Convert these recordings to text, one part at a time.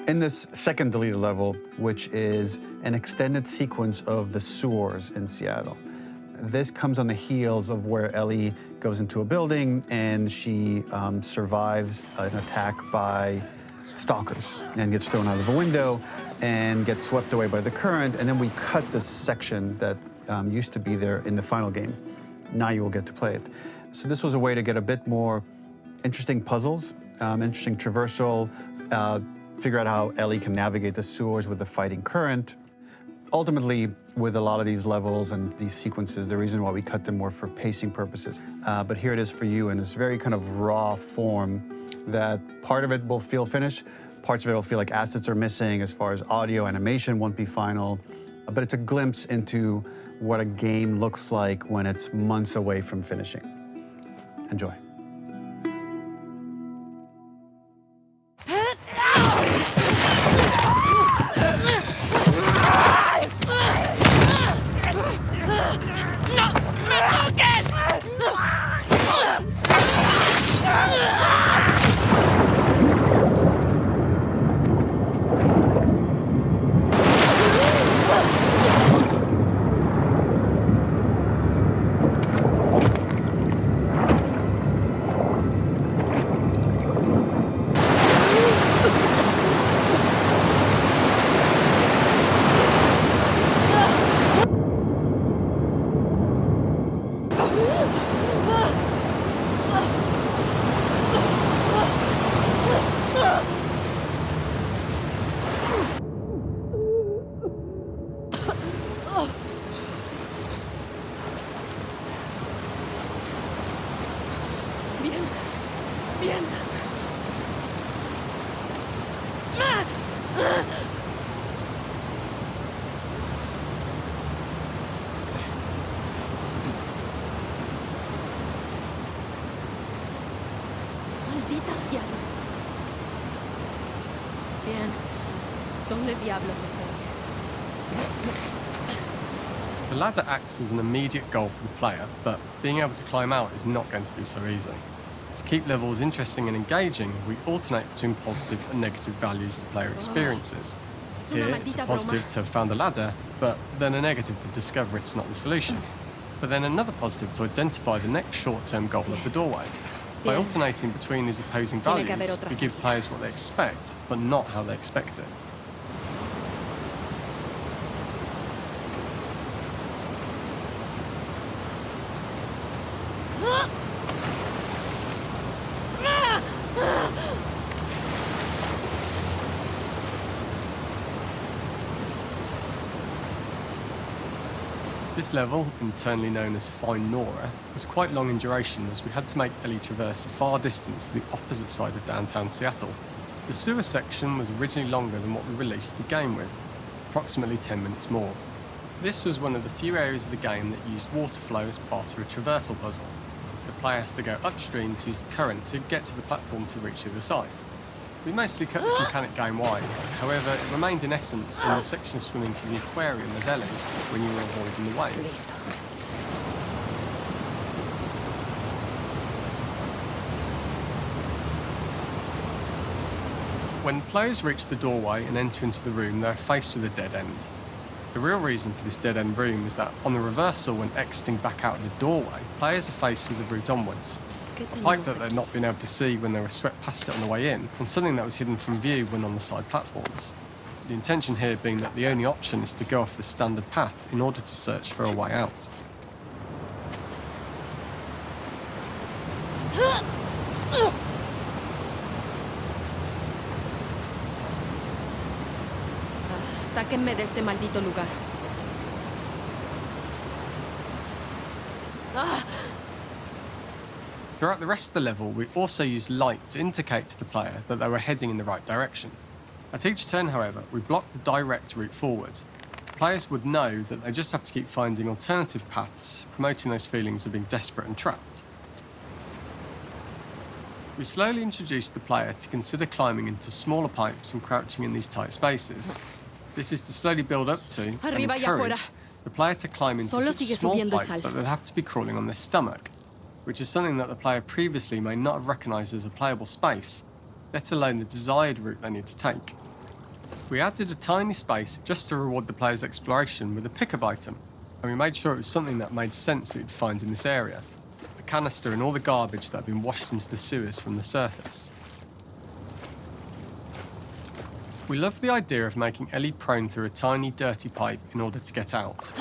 In this second deleted level, which is an extended sequence of the sewers in Seattle, this comes on the heels of where Ellie goes into a building and she survives an attack by stalkers and gets thrown out of a window and gets swept away by the current. And then we cut this section that used to be there in the final game. Now you will get to play it. So this was a way to get a bit more interesting puzzles, interesting traversal, figure out how Ellie can navigate the sewers with the fighting current. Ultimately, with a lot of these levels and these sequences, the reason why we cut them were for pacing purposes. But here it is for you in this very kind of raw form that part of it will feel finished, parts of it will feel like assets are missing as far as audio, animation won't be final. But it's a glimpse into what a game looks like when it's months away from finishing. Enjoy. Bien. ¿Dónde diablos estoy? The ladder acts as an immediate goal for the player, but being able to climb out is not going to be so easy. To keep levels interesting and engaging, we alternate between positive and negative values the player experiences. Here, it's a positive to have found a ladder, but then a negative to discover it's not the solution. But then another positive to identify the next short-term goal of the doorway. By alternating between these opposing values, we give players what they expect, but not how they expect it. This level, internally known as Find Nora, was quite long in duration as we had to make Ellie traverse a far distance to the opposite side of downtown Seattle. The sewer section was originally longer than what we released the game with, approximately 10 minutes more. This was one of the few areas of the game that used water flow as part of a traversal puzzle. The player has to go upstream to use the current to get to the platform to reach the other side. We mostly cut this mechanic game-wide, however, it remained in essence in the section swimming to the aquarium as Ellie when you were avoiding the waves. When players reach the doorway and enter into the room, they are faced with a dead end. The real reason for this dead-end room is that on the reversal when exiting back out of the doorway, players are faced with the route onwards. A pipe that they'd not been able to see when they were swept past it on the way in, and something that was hidden from view when on the side platforms. The intention here being that the only option is to go off the standard path in order to search for a way out. Sáquenme de este maldito lugar. Throughout the rest of the level, we also used light to indicate to the player that they were heading in the right direction. At each turn, however, we blocked the direct route forward. Players would know that they just have to keep finding alternative paths, promoting those feelings of being desperate and trapped. We slowly introduced the player to consider climbing into smaller pipes and crouching in these tight spaces. This is to slowly build up to and encourage the player to climb into such small pipes that they'd have to be crawling on their stomach, which is something that the player previously may not have recognised as a playable space, let alone the desired route they need to take. We added a tiny space just to reward the player's exploration with a pickup item, and we made sure it was something that made sense that you'd find in this area. A canister and all the garbage that had been washed into the sewers from the surface. We loved the idea of making Ellie prone through a tiny, dirty pipe in order to get out,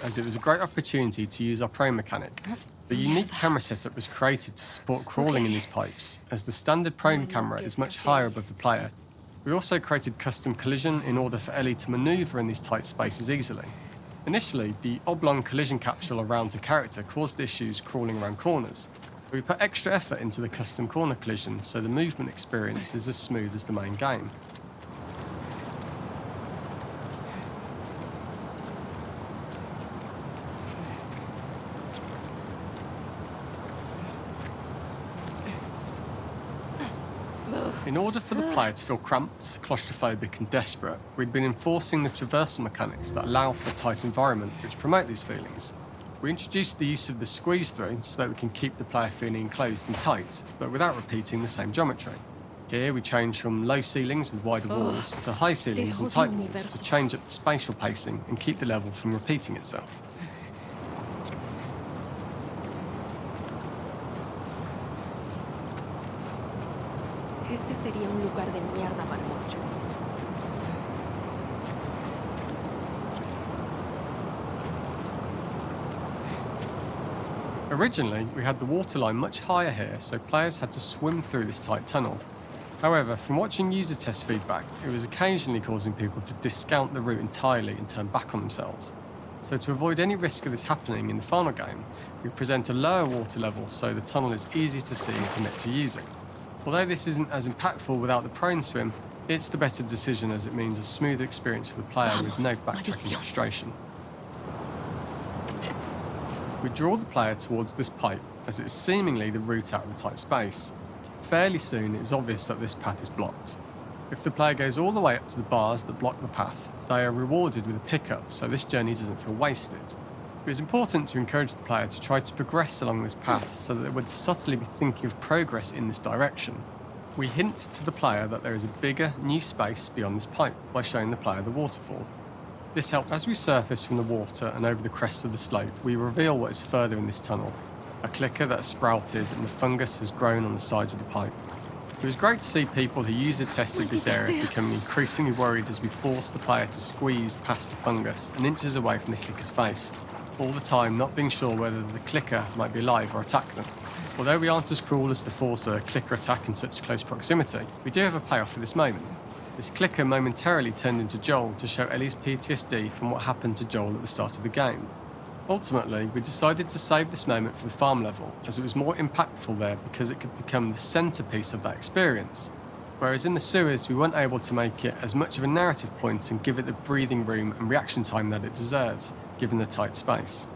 as it was a great opportunity to use our prone mechanic. The unique camera setup was created to support crawling in these pipes, as the standard prone camera is much higher above the player. We also created custom collision in order for Ellie to manoeuvre in these tight spaces easily. Initially, the oblong collision capsule around her character caused issues crawling around corners. We put extra effort into the custom corner collision so the movement experience is as smooth as the main game. In order for the player to feel cramped, claustrophobic and desperate, we'd been enforcing the traversal mechanics that allow for a tight environment which promote these feelings. We introduced the use of the squeeze through so that we can keep the player feeling enclosed and tight, but without repeating the same geometry. Here we change from low ceilings with wider walls to high ceilings and tight walls to change up the spatial pacing and keep the level from repeating itself. Este sería un lugar de mierda para morir. Originally, we had the waterline much higher here, so players had to swim through this tight tunnel. However, from watching user test feedback, it was occasionally causing people to discount the route entirely and turn back on themselves. So to avoid any risk of this happening in the final game, we present a lower water level so the tunnel is easy to see and commit to using. Although this isn't as impactful without the prone swim, it's the better decision as it means a smoother experience for the player with no backtracking frustration. We draw the player towards this pipe as it is seemingly the route out of the tight space. Fairly soon it is obvious that this path is blocked. If the player goes all the way up to the bars that block the path, they are rewarded with a pickup so this journey doesn't feel wasted. It was important to encourage the player to try to progress along this path so that they would subtly be thinking of progress in this direction. We hint to the player that there is a bigger, new space beyond this pipe by showing the player the waterfall. This helped as we surface from the water and over the crest of the slope, we reveal what is further in this tunnel. A clicker that has sprouted and the fungus has grown on the sides of the pipe. It was great to see people who user tested this area becoming increasingly worried as we forced the player to squeeze past the fungus and inches away from the clicker's face, all the time not being sure whether the clicker might be alive or attack them. Although we aren't as cruel as to force a clicker attack in such close proximity, we do have a payoff for this moment. This clicker momentarily turned into Joel to show Ellie's PTSD from what happened to Joel at the start of the game. Ultimately, we decided to save this moment for the farm level, as it was more impactful there because it could become the centrepiece of that experience. Whereas in the sewers, we weren't able to make it as much of a narrative point and give it the breathing room and reaction time that it deserves, given the tight space.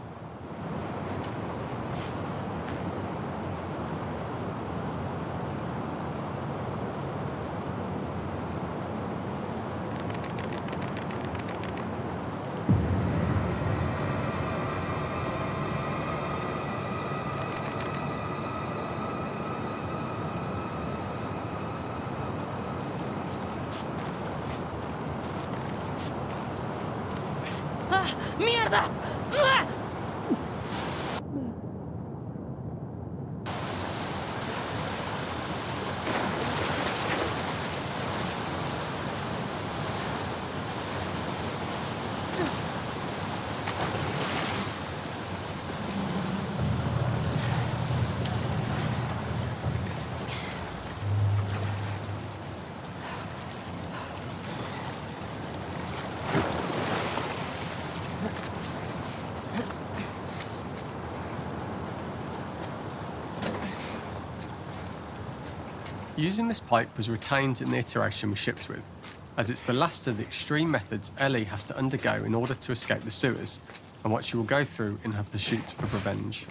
¡Mierda! Using this pipe was retained in the iteration we shipped with, as it's the last of the extreme methods Ellie has to undergo in order to escape the sewers, and what she will go through in her pursuit of revenge.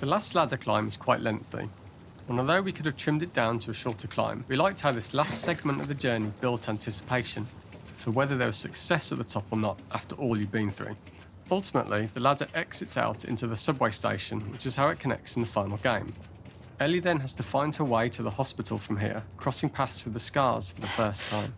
The last ladder climb is quite lengthy, and although we could have trimmed it down to a shorter climb, we liked how this last segment of the journey built anticipation for whether there was success at the top or not after all you've been through. Ultimately, the ladder exits out into the subway station, which is how it connects in the final game. Ellie then has to find her way to the hospital from here, crossing paths with the scars for the first time.